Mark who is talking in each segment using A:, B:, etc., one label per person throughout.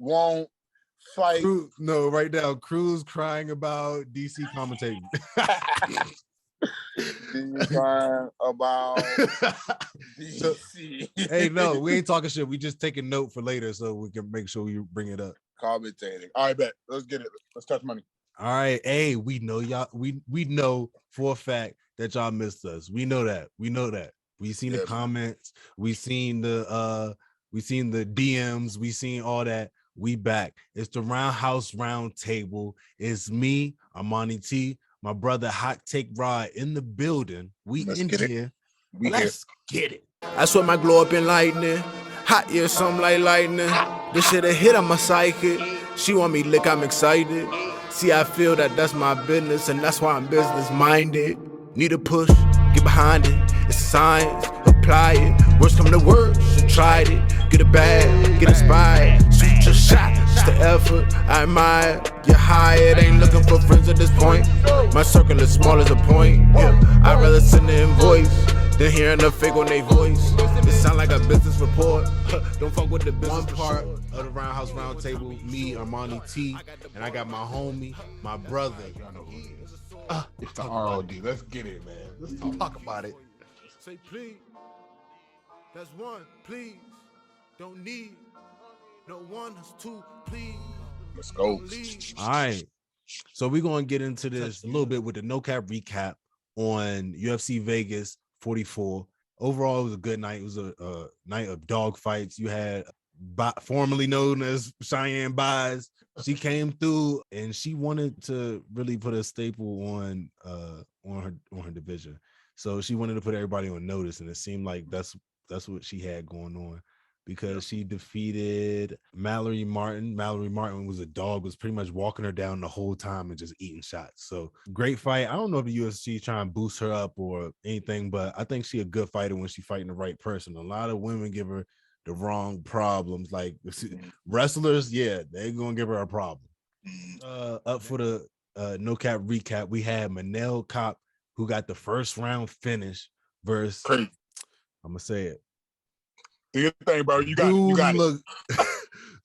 A: won't fight.
B: No, right now, Cruz crying about DC commentating.
A: Crying about DC.
B: Hey, no, we ain't talking shit. We just taking note for later so we can make sure you bring it up.
A: Commentating. All right, bet. Let's get it. Let's touch money.
B: All right. Hey, we know y'all. We know for a fact that y'all missed us. We know that. We seen the comments. We seen the DMs. We seen all that. We back. It's the RoundHouse RoundTable. It's me, Armani T, my brother Hot Take Rod in the building. Let's get it.
C: I swear my glow up in lightning. Hot year, something like lightning. This shit a hit on my psychic. She want me lick, I'm excited. See, I feel that that's my business, and that's why I'm business minded. Need a push, get behind it. It's science, apply it. Worst come to worst, you tried it. Get it bad, get inspired. Shoot your shot, just the effort. I admire. You're hired, ain't looking for friends at this point. My circle is small as a point. Yeah, I'd rather send an invoice than hearing the fake on their voice. It sound like a business report. Don't fuck with the business.
B: One part of the RoundHouse RoundTable, me, Armani T, and I got my homie, my brother.
A: It's the ROD. Let's get it, man. Let's
B: talk about it.
C: Say please. That's one, please. Don't need no one, that's two, please.
A: Let's go.
B: All right. So we're going to get into this a little bit with the no cap recap on UFC Vegas 44. Overall, it was a good night. It was a night of dog fights. You had formerly known as Cheyenne Buys. She came through and she wanted to really put a staple on her division. So she wanted to put everybody on notice, and it seemed like that's what she had going on, because she defeated Mallory Martin. Mallory Martin was a dog, was pretty much walking her down the whole time and just eating shots. So great fight. I don't know if the UFC is trying to boost her up or anything, but I think she's a good fighter when she's fighting the right person. A lot of women give her the wrong problems. Like wrestlers, yeah, they're going to give her a problem. Up for the no cap recap, we had Manel Kopp, who got the first round finish versus, I'm going to say it.
A: Do your thing, bro. You got it.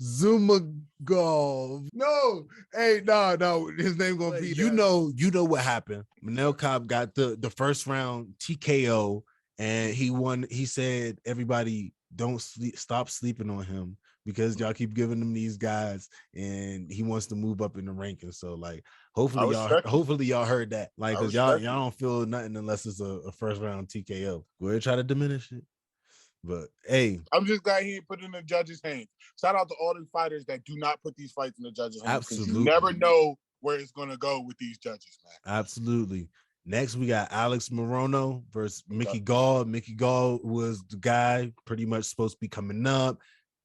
B: Zuma Gall. No, hey, no. His name gonna be. You know what happened. Manel Kopp got the first round TKO, and he won. He said, "Everybody, don't stop sleeping on him, because y'all keep giving him these guys, and he wants to move up in the rankings." So, like, hopefully y'all heard that. Like, cause y'all don't feel nothing unless it's a first round TKO. Go ahead, try to diminish it. But hey,
A: I'm just glad he put it in the judges' hands. Shout out to all the fighters that do not put these fights in the judges' hands.
B: Absolutely.
A: You never know where it's going to go with these judges, man.
B: Absolutely. Next, we got Alex Morono versus Mickey Gall. Mickey Gall was the guy pretty much supposed to be coming up.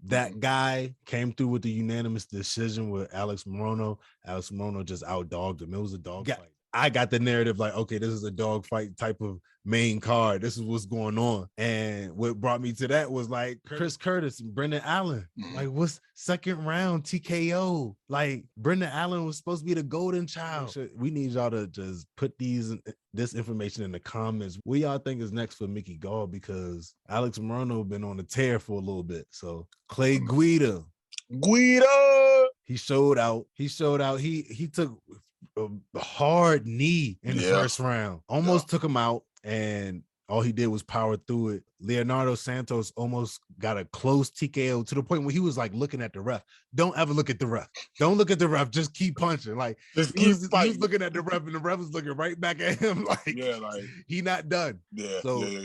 B: That guy came through with the unanimous decision with Alex Morono. Alex Morono just outdogged him. It was a dog fight. I got the narrative like, okay, this is a dog fight type of main card. This is what's going on. And what brought me to that was like Chris Curtis and Brendan Allen. Like, what's second round TKO? Like, Brendan Allen was supposed to be the golden child. We need y'all to just put this information in the comments. What y'all think is next for Mickey Gall? Because Alex Morono been on the tear for a little bit. So Clay Guida. He showed out. He took a hard knee in the first round. Almost took him out, and all he did was power through it. Leonardo Santos almost got a close TKO to the point where he was like looking at the ref. Don't ever look at the ref. Don't look at the ref. Just keep punching. Like, he was looking at the ref, and the ref was looking right back at him. Like, he not done.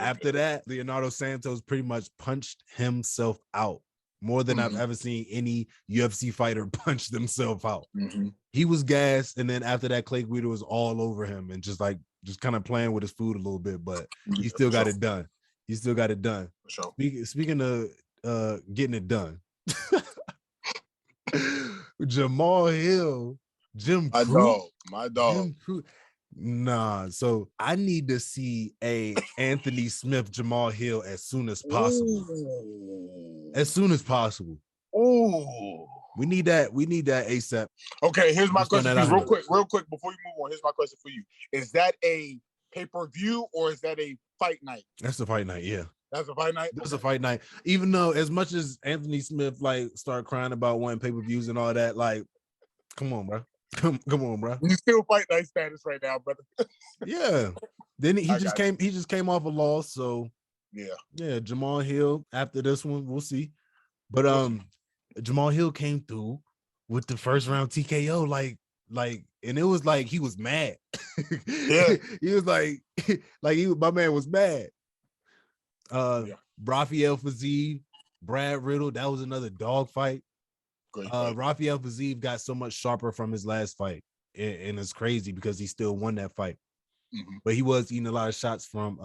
B: After that, Leonardo Santos pretty much punched himself out. More than I've ever seen any UFC fighter punch themselves out. He was gassed, and then after that, Clay Guida was all over him and just kind of playing with his food a little bit, but he still got it done. Speaking of getting it done, Jamal Hill,
A: my dog.
B: Nah, so I need to see a Anthony Smith Jamal Hill as soon as possible.
A: Ooh.
B: We need that ASAP.
A: Okay, here's my question for you, real quick before you move on. Here's my question for you. Is that a pay-per-view or is that a fight night?
B: That's the fight night, yeah.
A: That's a fight night.
B: That's a fight night. Even though, as much as Anthony Smith like started crying about wanting pay-per-views and all that, like, come on, bro. Come on, bro.
A: You still fight night status right now, brother.
B: Yeah. Then he just came off a loss. So yeah, Jamal Hill after this one, we'll see. But Jamal Hill came through with the first round TKO, like, and it was like he was mad.
A: Yeah.
B: He was like my man was mad. Rafael Fiziev, Brad Riddle, that was another dog fight. Rafael Fiziev got so much sharper from his last fight, and it's crazy because he still won that fight. Mm-hmm. But he was eating a lot of shots from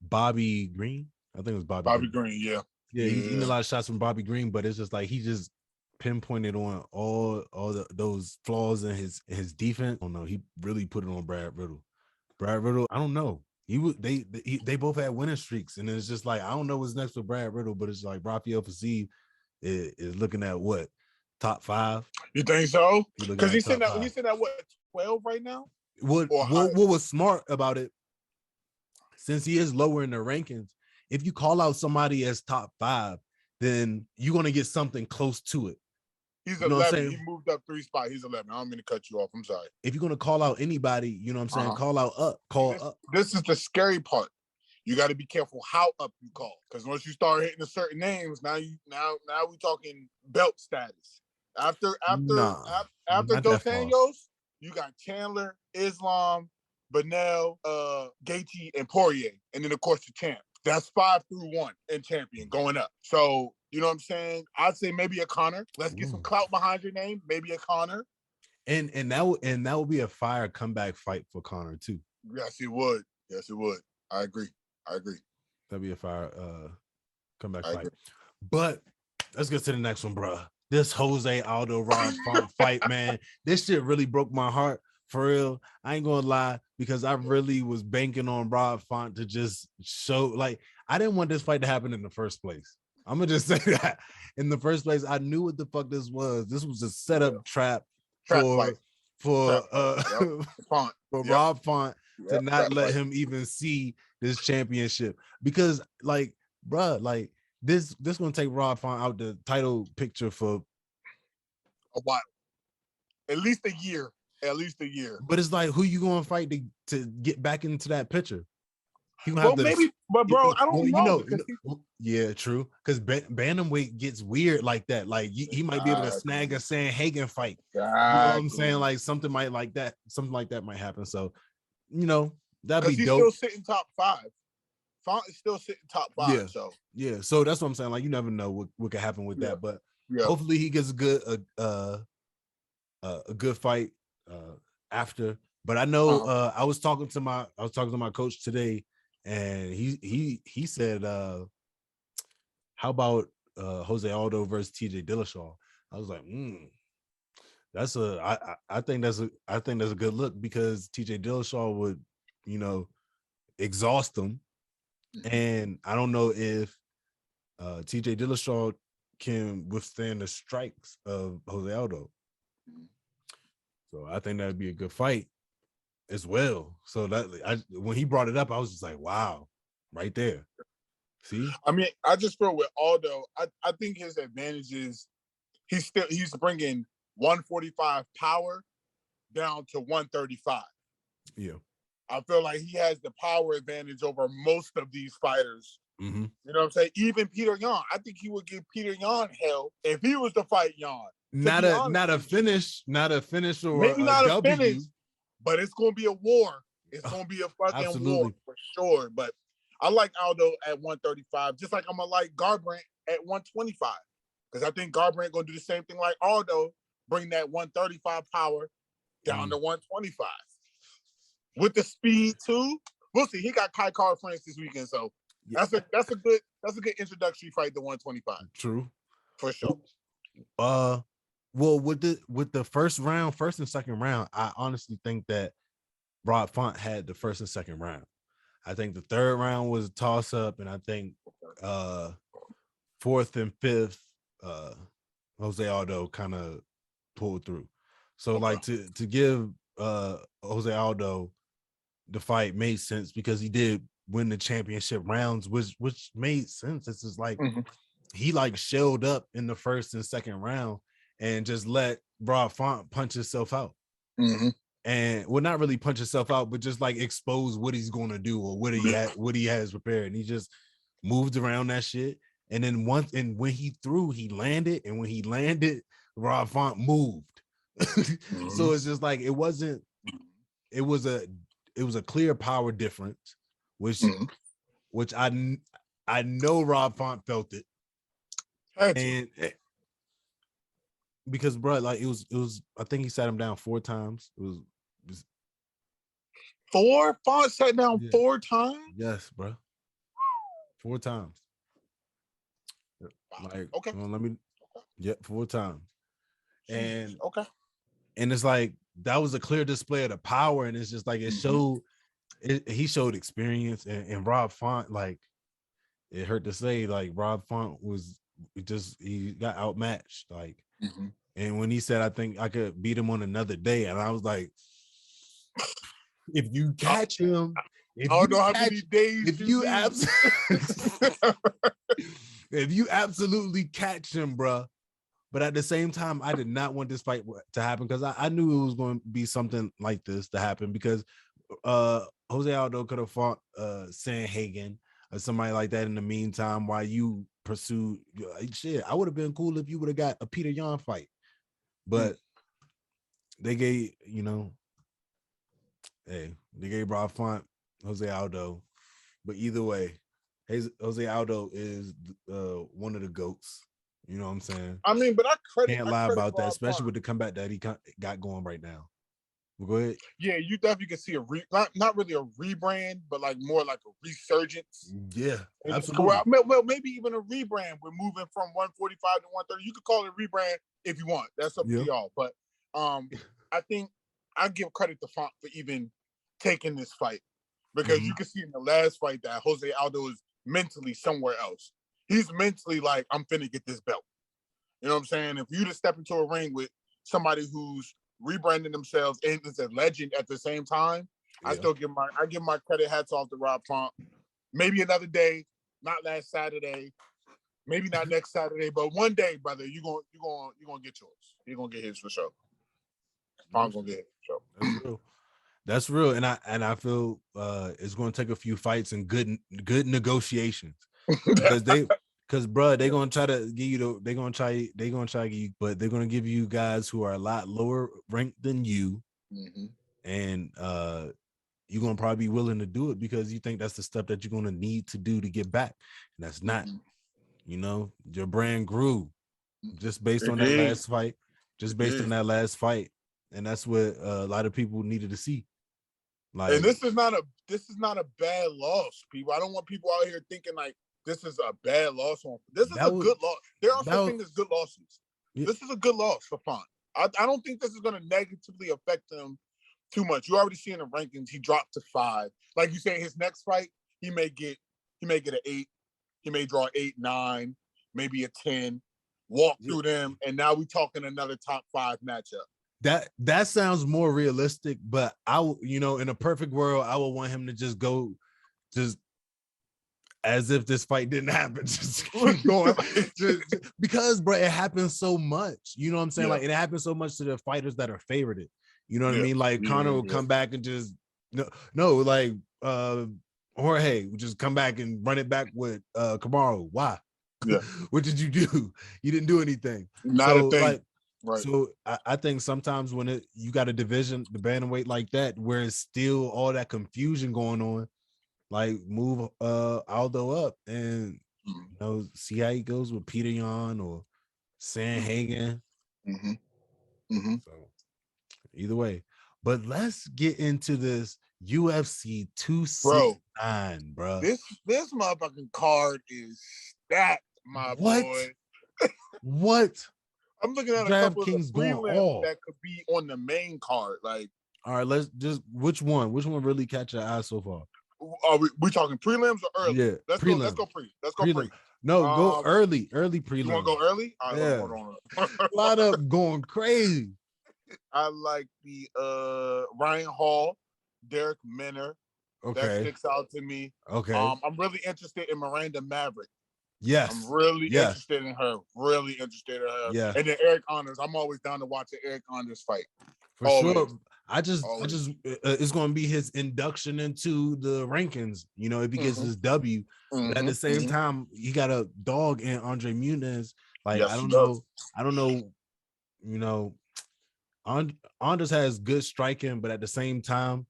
B: Bobby Green. I think it was Bobby Green. Yeah, he's eating a lot of shots from Bobby Green, but it's just like he just pinpointed on all those flaws in his defense. Oh no, he really put it on Brad Riddle. Brad Riddle, I don't know. They both had winning streaks, and it's just like I don't know what's next for Brad Riddle, but it's like Rafael Fiziev is looking at what, top 5?
A: You think so? Because he's sitting at what, 12 right now?
B: What was smart about it, since he is lower in the rankings, if you call out somebody as top 5, then you're gonna get something close to it.
A: He's 11. He moved up 3 spots. He's 11. I'm going to cut you off. I'm sorry.
B: If you're going to call out anybody, you know what I'm saying? Call up.
A: This is the scary part. You got to be careful how up you call. Because once you start hitting the certain names, now we talking belt status. After Dos Anjos, you got Chandler, Islam, Benel, Gaethje, and Poirier. And then, of course, the champ. That's 5 through 1 in champion going up. So, you know what I'm saying? I'd say maybe a Conor. Let's get some clout behind your name. Maybe a Conor.
B: And that would be a fire comeback fight for Conor too.
A: Yes, it would. I agree.
B: That'd be a fire comeback fight. But let's get to the next one, bro. This Jose Aldo Rob Font fight, man. This shit really broke my heart. For real, I ain't gonna lie, because I really was banking on Rob Font to just show, like, I didn't want this fight to happen in the first place. I'm gonna just say that. In the first place, I knew what the fuck this was. This was a setup trap for Rob Font to not let him even see this championship. Because, like, bruh, like, this gonna take Rob Font out the title picture for
A: a while. At least a year.
B: But it's like, who you gonna fight to get back into that picture?
A: But bro, I don't know.
B: Yeah, true. Because bantamweight gets weird like that. Like he might be able to snag a Sanhagen fight. You know what I'm saying? Like something like that might happen. So, you know, that'd be dope.
A: He's still sitting top 5. Font is still sitting top 5.
B: Yeah. So that's what I'm saying. Like, you never know what could happen with that. But hopefully he gets a good fight after. But I know I was talking to my coach today, and he said, how about Jose Aldo versus Tj Dillashaw? I was like, I think that's a good look, because Tj Dillashaw would, you know, exhaust him. And I don't know if Tj Dillashaw can withstand the strikes of Jose Aldo. So I think that'd be a good fight as well. So that when he brought it up, I was just like, wow, right there. See?
A: I mean, I just feel with Aldo, I think his advantage is he's bringing 145 power down to 135.
B: Yeah.
A: I feel like he has the power advantage over most of these fighters.
B: Mm-hmm.
A: You know what I'm saying? Even Peter Yan. I think he would give Peter Yan hell if he was to fight Yan.
B: Not a finish or
A: maybe not
B: a
A: finish, but it's gonna be a war. It's gonna be a fucking war for sure. But I like Aldo at 135, just like I'm gonna like Garbrandt at 125, because I think Garbrandt gonna do the same thing like Aldo, bring that 135 power down to 125 with the speed too. We'll see. He got Kai Kara France this weekend, so that's a good introductory fight to 125.
B: True,
A: for sure.
B: Well, with the first and second round, I honestly think that Rob Font had the first and second round. I think the third round was a toss up, and I think fourth and fifth, Jose Aldo kind of pulled through. So like to give Jose Aldo the fight made sense, because he did win the championship rounds, which made sense. It's just like he like shelled up in the first and second round and just let Rob Font punch himself out. And well, not really punch himself out, but just like expose what he's gonna do or what he has prepared. And he just moved around that shit. And then when he threw, he landed, and when he landed, Rob Font moved. So it's just like it was a clear power difference, which I know Rob Font felt it. And because bro, like it was I think he sat him down 4 times. It was
A: 4? Font sat down 4 times?
B: Yes, bro. 4 times. Like,
A: okay.
B: Let me 4 times. And
A: and
B: it's like that was a clear display of the power, and it's just like it showed he showed experience, and Rob Font, like, it hurt to say, like, Rob Font was he got outmatched, like, and when he said, I think I could beat him on another day, and I was like, if you catch him,
A: I don't know how many days
B: if you absolutely catch him, bro. But at the same time, I did not want this fight to happen because I knew it was going to be something like this to happen, because Jose Aldo could have fought Sanhagen or somebody like that in the meantime while you pursued shit. I would have been cool if you would have got a Peter Yan fight, but they gave, they gave Rob Font Jose Aldo. But either way, Jose Aldo is one of the GOATs. You know what I'm saying?
A: I mean, but
B: can't lie about that, especially with the comeback that he got going right now. Well, go ahead.
A: Yeah, you definitely can see not really a rebrand, but like more like a resurgence.
B: Yeah, absolutely.
A: Well, maybe even a rebrand. We're moving from 145 to 130. You could call it a rebrand if you want. That's up to y'all. But I think I give credit to Font for even taking this fight, because you can see in the last fight that Jose Aldo is mentally somewhere else. He's mentally like, I'm finna get this belt. You know what I'm saying? If you just step into a ring with somebody who's rebranding themselves and is a legend at the same time, I still give my credit, hats off to Rob Font. Maybe another day, not last Saturday, maybe not next Saturday, but one day, brother, you're gonna get yours. You're gonna get his for sure. Font's gonna get his for sure.
B: That's real. That's real, and I feel it's going to take a few fights and good negotiations, because bro, they're gonna try to give you they're gonna try to give you, but they're gonna give you guys who are a lot lower ranked than you, and you're gonna probably be willing to do it because you think that's the stuff that you're gonna need to do to get back, and that's not. Your brand grew just based on that last fight, on that last fight, and that's what a lot of people needed to see. Like,
A: and this is not a bad loss, people. I don't want people out here thinking like this is a bad loss. This is a good loss. There are some things as good losses. Yeah. This is a good loss for Font. I don't think this is going to negatively affect him too much. You already see in the rankings he dropped to 5. Like you say, his next fight he may get an 8. He may draw 8, 9, maybe a 10. Walk through them, and now we're talking another top 5 matchup.
B: That sounds more realistic, but in a perfect world, I would want him to just go as if this fight didn't happen. Just keep going. Because, bro, it happens so much. You know what I'm saying? Like, it happens so much to the fighters that are favorited. You know what I mean? Like, Conor will come back and just like Jorge would just come back and run it back with Kamaru. Why?
A: Yeah.
B: What did you do? You didn't do anything.
A: Not a thing.
B: Like,
A: right.
B: So I think sometimes when you got a division, the bantamweight like that, where it's still all that confusion going on, like move Aldo up and see how he goes with Peter Yan or Sanhagen. So either way, but let's get into this UFC 269, bro.
A: This motherfucking card is stacked, my boy.
B: What?
A: I'm looking at a couple of the prelims that could be on the main card. Like,
B: all right, let's just which one really catch your eye so far?
A: Are we talking prelims or early?
B: Yeah,
A: let's go pre.
B: No, go early prelim.
A: You want to go early? All right,
B: yeah.
A: Hold on.
B: Line up going crazy.
A: I like the Ryan Hall, Derek Minner, that sticks out to me.
B: Okay.
A: I'm really interested in Miranda Maverick.
B: Yes.
A: I'm really interested in her. Really interested in her.
B: Yeah.
A: And then Eric Anders. I'm always down to watch an Eric Anders fight.
B: For sure. I just it's going to be his induction into the rankings, you know, if he gets his W. But at the same time, he got a dog in Andre Nunez. Like, I don't know, you know, Anders has good striking, but at the same time,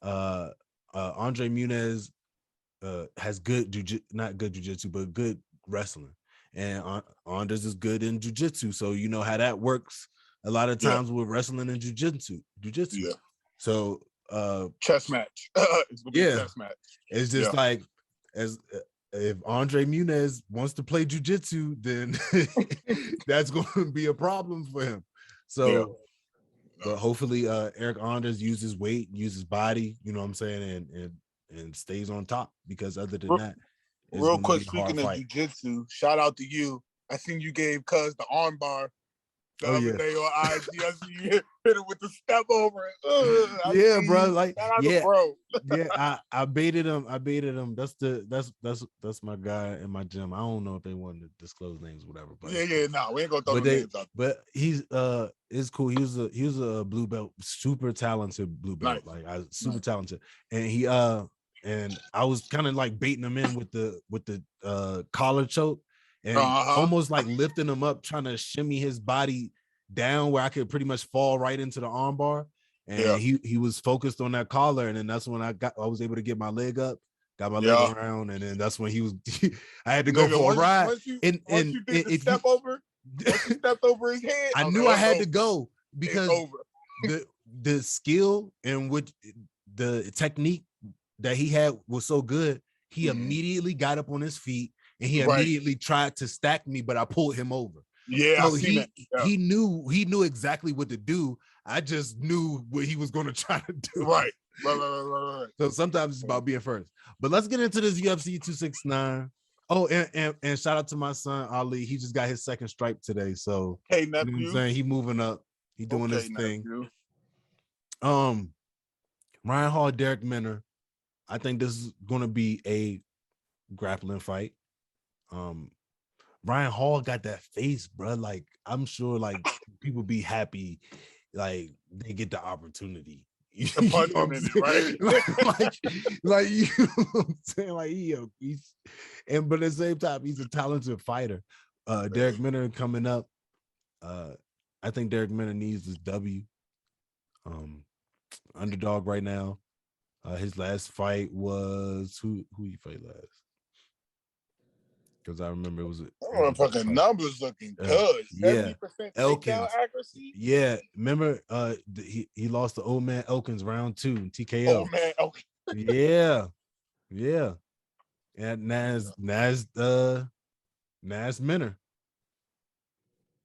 B: Andre Nunez has good not good jiu-jitsu, but good wrestling. And Anders is good in jiu-jitsu. So you know how that works a lot of times with wrestling and jiu-jitsu.
A: Yeah.
B: So
A: chess match. It's gonna be a chess match.
B: It's just like if Andre Nunez wants to play jiu-jitsu, then that's going to be a problem for him. So but hopefully Eric Anders uses weight, uses body, you know what I'm saying, and stays on top, because other than that,
A: real quick, speaking of jiu-jitsu, shout out to you. I seen you gave Cuz the arm bar the other day on IG. I see you hit it with the step over.
B: Bro. Like,
A: bro.
B: I baited him. That's my guy in my gym. I don't know if they want to disclose names, whatever. But
A: we ain't gonna throw names out.
B: But he's it's cool. He was a blue belt, super talented blue belt, super talented, and he and I was kind of like baiting him in with the collar choke. And almost like lifting him up, trying to shimmy his body down where I could pretty much fall right into the armbar. And he was focused on that collar, and then that's when I was able to get my leg up, got my leg around, and then that's when he was. I had to go for a ride. Once you
A: stepped over his head,
B: I knew I had to go, because the skill and the technique that he had was so good. He immediately got up on his feet. And he immediately tried to stack me, but I pulled him over.
A: Yeah,
B: so he knew exactly what to do. I just knew what he was going to try to do.
A: Right.
B: So sometimes it's about being first. But let's get into this UFC 269. Oh, and shout out to my son Ali. He just got his second stripe today. So
A: hey,
B: nephew. You know what I'm saying? He moving up. He doing his thing. Ryan Hall, Derek Minner. I think this is going to be a grappling fight. Ryan Hall got that face, bro. Like, I'm sure like people be happy, like they get the opportunity. You know what I'm saying? Right? like you know what I'm saying? Like he's but at the same time, he's a talented fighter. Derek Minner coming up. I think Derek Minner needs this W. Underdog right now. His last fight was who he fought last? Because I remember it was
A: fucking numbers looking good. 70% takedown accuracy.
B: Yeah, remember he lost to old man Elkins round 2 TKO.
A: Old man Elkins.
B: yeah. And Nas Minner.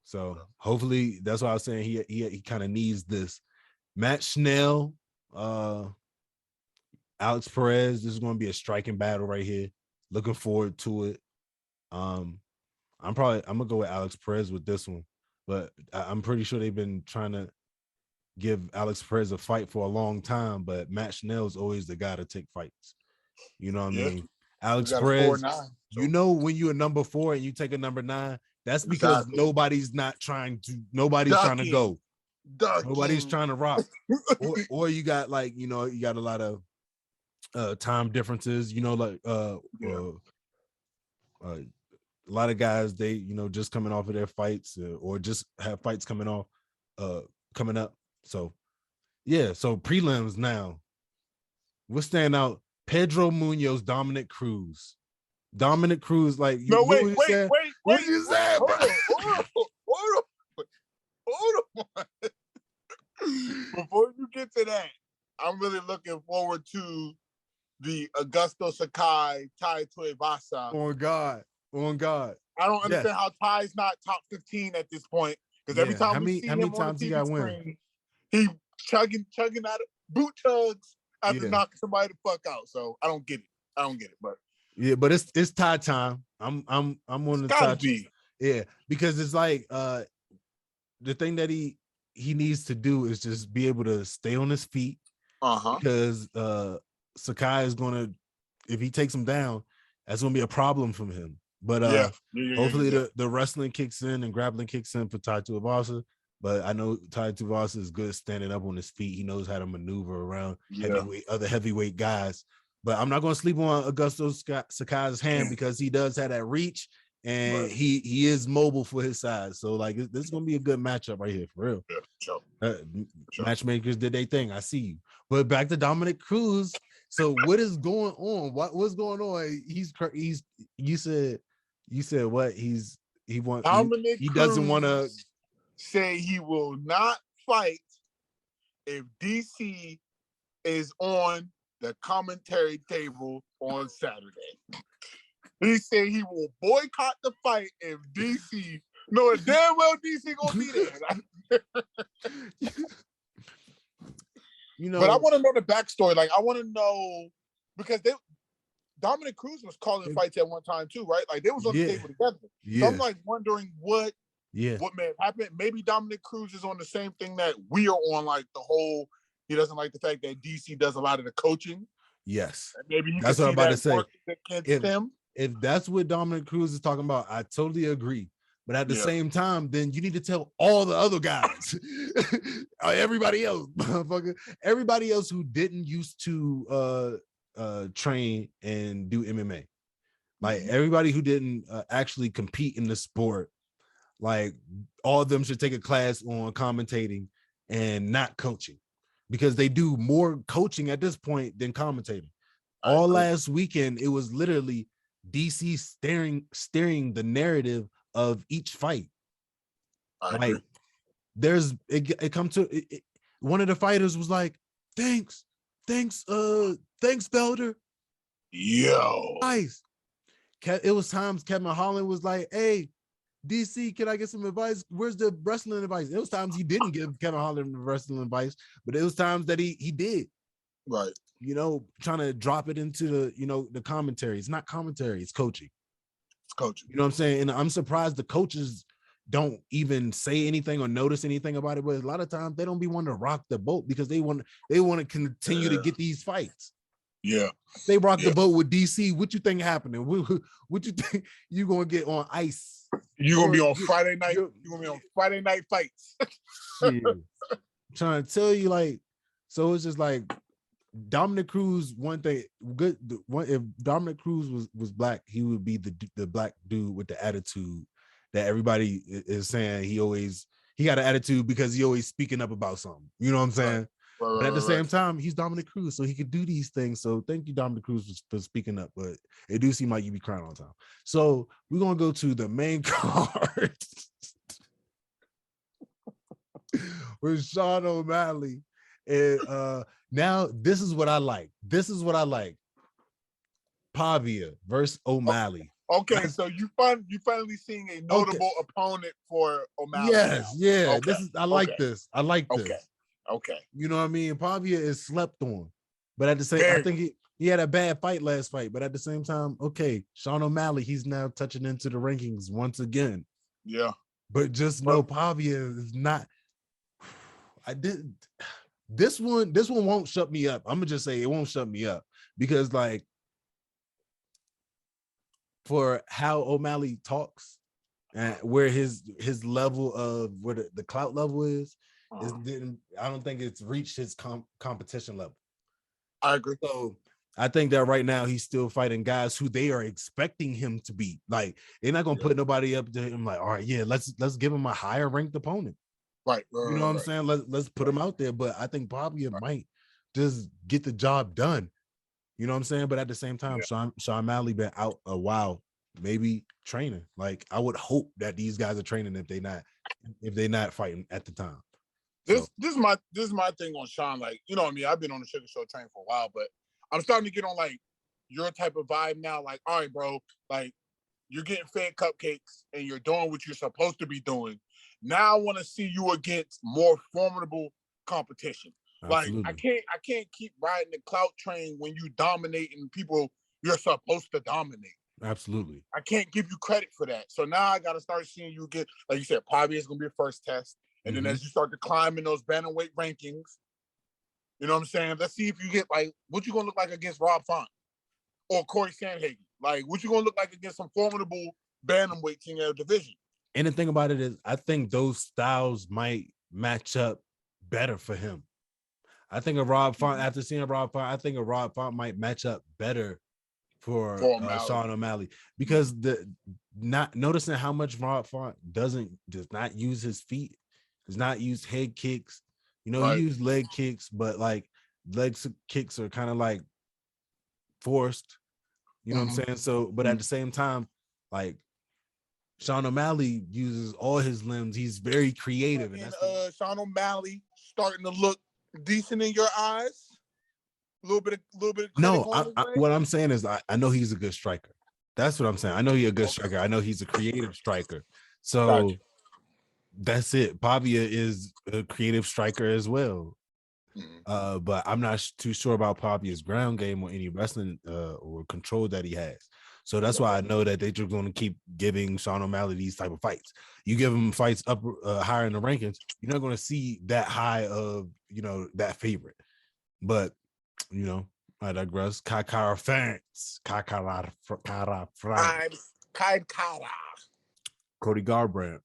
B: So hopefully that's why I was saying he kind of needs this. Matt Schnell, Alex Perez. This is going to be a striking battle right here. Looking forward to it. I'm gonna go with Alex Perez with this one, but I'm pretty sure they've been trying to give Alex Perez a fight for a long time, but Matt Schnell is always the guy to take fights. You know what I mean? Alex Perez, you know, when you're a number 4 and you take a number 9, that's because nobody's trying to go. Nobody's trying to rock. or you got like, you know, you got a lot of time differences, you know, like a lot of guys, they, you know, just coming off of their fights or just have fights coming up. So so prelims now. We're staying out. Pedro Munoz, Dominick Cruz. Dominick Cruz, like
A: wait.
B: What you saying, bro?
A: Hold on. Before you get to that, I'm really looking forward to the Augusto Sakai Tai Tuivasa.
B: On God.
A: I don't understand how Ty's not top 15 at this point, because every time we see him on the TV screen, he chugging out of boot chugs after knocking somebody the fuck out. So I don't get it. But
B: but it's Ty time. I'm on the Ty. Yeah, because it's like the thing that he needs to do is just be able to stay on his feet. Because Sakai is gonna, if he takes him down, that's gonna be a problem from him. But hopefully the wrestling kicks in and grappling kicks in for Tai Tuivasa. But I know Tai Tuivasa is good standing up on his feet. He knows how to maneuver around other heavyweight guys. But I'm not going to sleep on Augusto Sakai's hand because he does have that reach, and he is mobile for his size. So like this is going to be a good matchup right here for real.
A: Yeah, sure.
B: Matchmakers did their thing. I see you. But back to Dominick Cruz. So what is going on? What's going on? You said what? He doesn't want to
A: say he will not fight if DC is on the commentary table on Saturday. He said he will boycott the fight if DC, knowing damn well DC gonna be there. But I want to know the backstory. Like, I want to know, because Dominick Cruz was calling fights at one time too, right? Like, they was on the table together. So I'm like wondering what may have happened. Maybe Dominick Cruz is on the same thing that we are on, like the whole, he doesn't like the fact that DC does a lot of the coaching.
B: Yes.
A: And maybe
B: that's what I'm about to say.
A: If
B: that's what Dominick Cruz is talking about, I totally agree. But at the same time, then you need to tell all the other guys, everybody else, motherfucker, everybody else who didn't used to train and do MMA, like everybody who didn't actually compete in the sport, like all of them should take a class on commentating and not coaching, because they do more coaching at this point than commentating. All last weekend, it was literally DC steering the narrative of each fight. Like it come to it, one of the fighters was like, thanks Felder.
A: Yo,
B: nice. It was times Kevin Holland was like, hey DC, can I get some advice? Where's the wrestling advice? It was times he didn't give Kevin Holland the wrestling advice, but it was times that he did,
A: right,
B: trying to drop it into the the commentary. It's not commentary, it's coaching.
A: Coaching.
B: You know what I'm saying? And I'm surprised the coaches don't even say anything or notice anything about it. But a lot of times they don't be wanting to rock the boat because they want to continue to get these fights.
A: Yeah.
B: They rock the boat with DC. What you think happening? What you think you gonna get on ice?
A: You're gonna be on Friday night. You're gonna be on Friday night fights.
B: I'm trying to tell you, like, so it's just like Dominick Cruz, one thing good. If Dominick Cruz was black, he would be the black dude with the attitude that everybody is saying he got an attitude because he always speaking up about something. You know what I'm saying? Right, but at the same time, he's Dominick Cruz, so he could do these things. So thank you, Dominick Cruz, for speaking up. But it do seem like you be crying all the time. So we're gonna go to the main card with Sean O'Malley. And now this is what I like. Pavia versus O'Malley.
A: Okay, so you finally seeing a notable opponent for O'Malley.
B: Yes,
A: now.
B: yeah. Okay. I like this.
A: Okay.
B: You know what I mean? Pavia is slept on. But at the same time, I think he had a bad fight last fight. But at the same time, okay, Sean O'Malley, he's now touching into the rankings once again.
A: Yeah.
B: But just know Pavia is not. This one won't shut me up. I'm gonna just say it won't shut me up because, like, for how O'Malley talks and where his level of where the clout level is I don't think it's reached his competition level.
A: I agree.
B: So I think that right now he's still fighting guys who they are expecting him to beat. Like, they're not gonna put nobody up to him. Like, all right, yeah, let's give him a higher ranked opponent.
A: Right.
B: You know what I'm saying? Let's put him out there. But I think Pavia might just get the job done. You know what I'm saying? But at the same time, Sean O'Malley been out a while, maybe training. Like, I would hope that these guys are training if they're not fighting at the time.
A: This is my thing on Sean. Like, you know what I mean? I've been on the Sugar Show train for a while, but I'm starting to get on like your type of vibe now. Like, all right, bro, like you're getting fed cupcakes and you're doing what you're supposed to be doing. Now I want to see you against more formidable competition. Absolutely. Like, I can't keep riding the clout train when you dominating people you're supposed to dominate.
B: Absolutely.
A: I can't give you credit for that. So now I got to start seeing you get, like you said, Pavia is going to be a first test. And then as you start to climb in those bantamweight rankings, You know what I'm saying? Let's see if you get like what you gonna look like against Rob Font or Corey Sandhagen. Like what you gonna look like against some formidable bantamweights in your division.
B: And the thing about it is, I think those styles might match up better for him. I think a Rob Font, after seeing Rob Font, I think a Rob Font might match up better for Sean O'Malley, because not noticing how much Rob Font does not use his feet, does not use head kicks. You know, he used leg kicks, but like leg kicks are kind of like forced. You know what I'm saying? So, but at the same time, like Sean O'Malley uses all his limbs. He's very creative.
A: And Sean O'Malley starting to look decent in your eyes. A little bit of
B: no. What I'm saying is, I know he's a good striker. That's what I'm saying. I know he's a good striker. I know he's a creative striker. So that's it. Pavia is a creative striker as well. But I'm not too sure about Pavia's ground game or any wrestling or control that he has. So that's why I know that they're just going to keep giving Sean O'Malley these type of fights. You give him fights up higher in the rankings, you're not going to see that high of, you know, that favorite. But, you know, I digress. Kakara fans. Cody Garbrandt.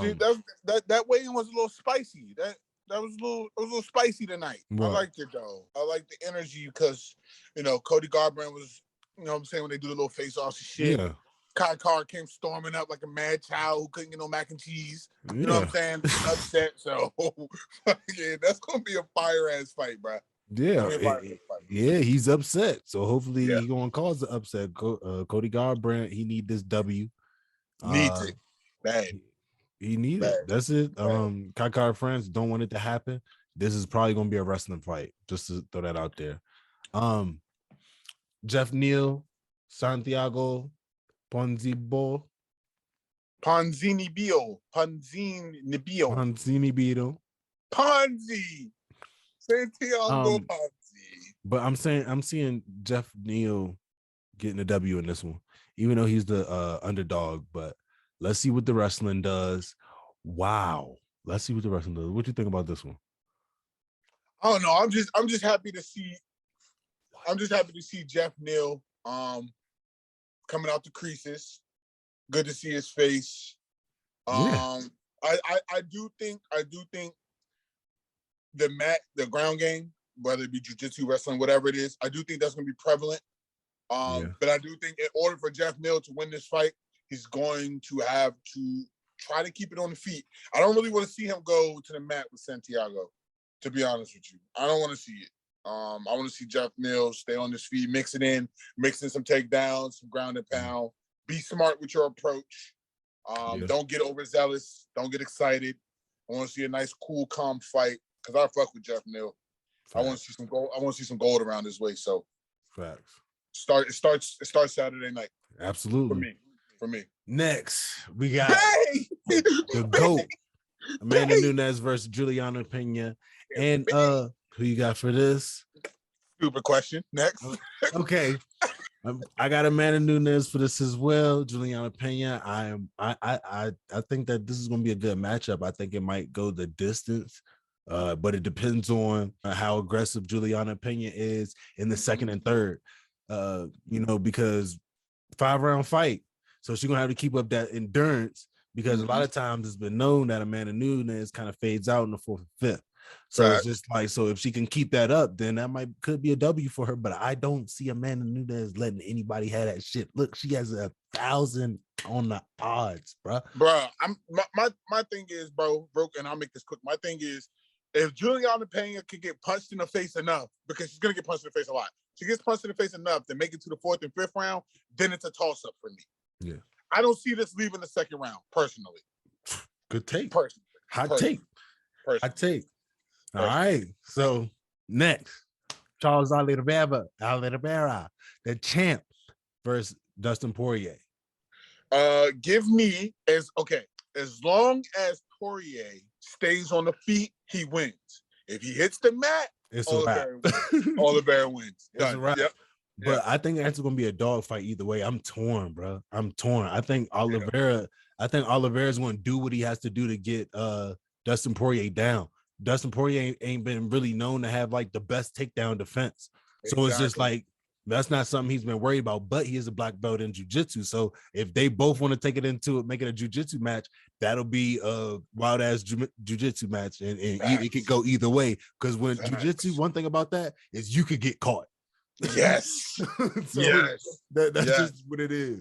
A: See, that weigh-in was a little spicy. That was a little spicy tonight. What? I liked it though. I liked the energy because, you know, Cody Garbrandt was, you know what I'm saying, when they do the little face-offs and shit. Yeah. Kai Carr came storming up like a mad child who couldn't get no mac and cheese. You know what I'm saying? Upset. So yeah, that's gonna be a fire-ass fight, bro.
B: Yeah, he's upset. So hopefully he's gonna cause the upset. Cody Garbrandt, he need this W.
A: Needs it. Bad.
B: He needs it. That's it. Kai friends don't want it to happen. This is probably gonna be a wrestling fight. Just to throw that out there. Jeff Neal, Santiago Ponzinibbio. Santiago Ponzi. But I'm seeing Jeff Neal getting a W in this one, even though he's the underdog. But let's see what the wrestling does. Wow. Let's see what the wrestling does. What do you think about this one?
A: I don't know. I'm just happy to see. I'm just happy to see Jeff Neal coming out the creases. Good to see his face. I do think the ground game, whether it be jiu-jitsu, wrestling, whatever it is, I do think that's going to be prevalent. But I do think in order for Jeff Neal to win this fight, he's going to have to try to keep it on the feet. I don't really want to see him go to the mat with Santiago, to be honest with you. I don't want to see it. I want to see Jeff Neal stay on his feet, mix in some takedowns, some ground and pound. Be smart with your approach. Don't get overzealous. Don't get excited. I want to see a nice, cool, calm fight because I fuck with Jeff Neal. I want to see some gold. I want to see some gold around his way. So,
B: facts.
A: It starts Saturday night.
B: Absolutely.
A: For me.
B: Next, we got the GOAT, Amanda Nunez versus Juliana Pena. And who you got for this?
A: Stupid question. Next.
B: Okay. I got Amanda Nunez for this as well. Juliana Pena. I think that this is going to be a good matchup. I think it might go the distance, but it depends on how aggressive Juliana Pena is in the second and third. Because 5-round fight, so she's gonna have to keep up that endurance. Because a lot of times it's been known that Amanda Nunez kind of fades out in the 4th and 5th. So it's just like, so if she can keep that up, then that could be a W for her. But I don't see Amanda Nunez letting anybody have that shit. Look, she has 1,000 on the odds, bro.
A: My thing is, bro, and I'll make this quick. My thing is, if Juliana Pena can get punched in the face enough, because she's gonna get punched in the face a lot. She gets punched in the face enough to make it to the 4th and 5th round, then it's a toss-up for me.
B: Yeah.
A: I don't see this leaving the 2nd round, personally.
B: Good take.
A: Personally.
B: Hot take. All right. So next, Charles Oliveira, the champ versus Dustin Poirier.
A: Give me as long as Poirier stays on the feet, he wins. If he hits the mat,
B: it's a wrap.
A: Oliveira wins.
B: It's a wrap. Yep. But I think that's going to be a dog fight either way. I'm torn, bro. I think Oliveira's going to do what he has to do to get Dustin Poirier down. Dustin Poirier ain't been really known to have like the best takedown defense. So It's just like, that's not something he's been worried about, but he is a black belt in jiu-jitsu. So if they both want to take it into it, make it a jiu-jitsu match, that'll be a wild ass jiu-jitsu match. And it could go either way. Because when jiu-jitsu, one thing about that is you could get caught.
A: Yes.
B: So
A: yes.
B: That's just what it is.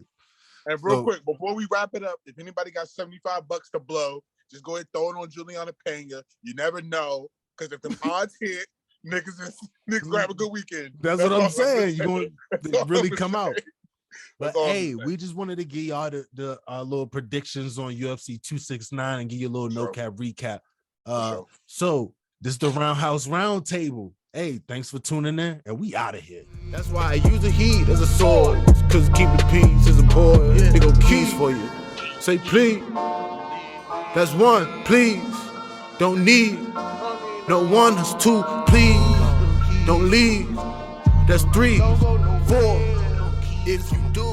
A: And real quick, before we wrap it up, if anybody got $75 to blow, just go ahead and throw it on Juliana Pena. You never know. Because if the odds hit, niggas gonna have a good weekend.
B: That's what I'm saying. You're going to really come out. But hey, we just wanted to give y'all the little predictions on UFC 269 and give you a little no-cap recap. So this is the RoundHouse RoundTable. Hey, thanks for tuning in, and we out of here.
C: That's why I use the heat as a sword, because keep the peace is important. They go keys for you. Say please. That's one, please. Don't need. No one, that's two, please. Don't leave. That's 3, 4. If you do.